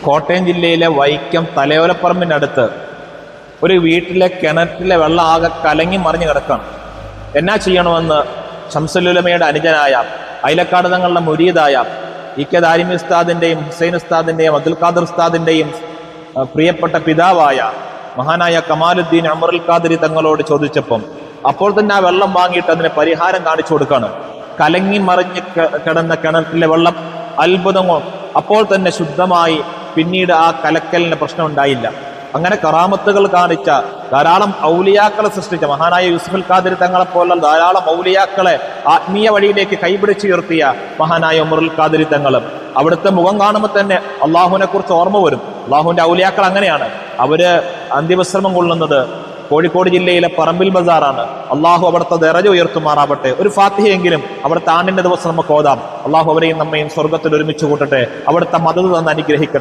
കോട്ടയം ജില്ലയിലെ വൈക്കം തലയോലപ്പറമ്പിനടുത്ത് ഒരു വീട്ടിലെ കിണറ്റിലെ വെള്ളം ആകെ കലങ്ങി മറിഞ്ഞു കിടക്കണം. എന്നാ ചെയ്യണമെന്ന് ശംസുലുലമയുടെ അനുജനായ അയിലക്കാട് തങ്ങളുടെ മുരീദായ ഇ.കെ. ദാരിമി ഉസ്താദിന്റെയും ഹുസൈൻ ഉസ്താദിന്റെയും അബ്ദുൽ ഖാദർ ഉസ്താദിന്റെയും പ്രിയപ്പെട്ട പിതാവായ മഹാനായ കമാലുദ്ദീൻ ഉമറുൽ ഖാദിരി തങ്ങളോട് ചോദിച്ചപ്പം അപ്പോൾ തന്നെ ആ വെള്ളം വാങ്ങിയിട്ട് അതിന് പരിഹാരം കാണിച്ചു കൊടുക്കണം. കലങ്ങി മറിഞ്ഞ് കിടന്ന കിണറ്റിലെ വെള്ളം അത്ഭുതമോ അപ്പോൾ തന്നെ ശുദ്ധമായി. പിന്നീട് ആ കലക്കലിന് പ്രശ്നം ഉണ്ടായില്ല. അങ്ങനെ കറാമത്തുകൾ കാണിച്ച ധാരാളം ഔലിയാക്കളെ സൃഷ്ടിച്ച മഹാനായ യൂസുഫുൽ ഖാദിരി തങ്ങളെ പോലുള്ള ധാരാളം ഔലിയാക്കളെ ആത്മീയ വഴിയിലേക്ക് കൈപിടിച്ചുയർത്തിയ മഹാനായ ഉമറുൽ ഖാദിരി തങ്ങളും അവിടുത്തെ മുഖം കാണുമ്പോൾ തന്നെ അള്ളാഹുവിനെ കുറിച്ച് ഓർമ്മ വരും. അള്ളാഹുവിന്റെ ഔലിയാക്കൾ അങ്ങനെയാണ്. അവര് അന്ത്യവിശ്രമം കൊള്ളുന്നത് കോഴിക്കോട് ജില്ലയിലെ പറമ്പിൽ ബസാറാണ്. അള്ളാഹു അവിടുത്തെ ദറജ ഉയർത്തുമാറാവട്ടെ. ഒരു ഫാത്തിഹയെങ്കിലും അവിടുത്തെ ആണ്ടിന്റെ ദിവസം നമുക്ക് ഓതാം. അള്ളാഹു അവരെയും നമ്മയും സ്വർഗത്തിൽ ഒരുമിച്ച് കൂട്ടട്ടെ. അവിടുത്തെ മദദ് തന്ന് അനുഗ്രഹിക്കട്ടെ.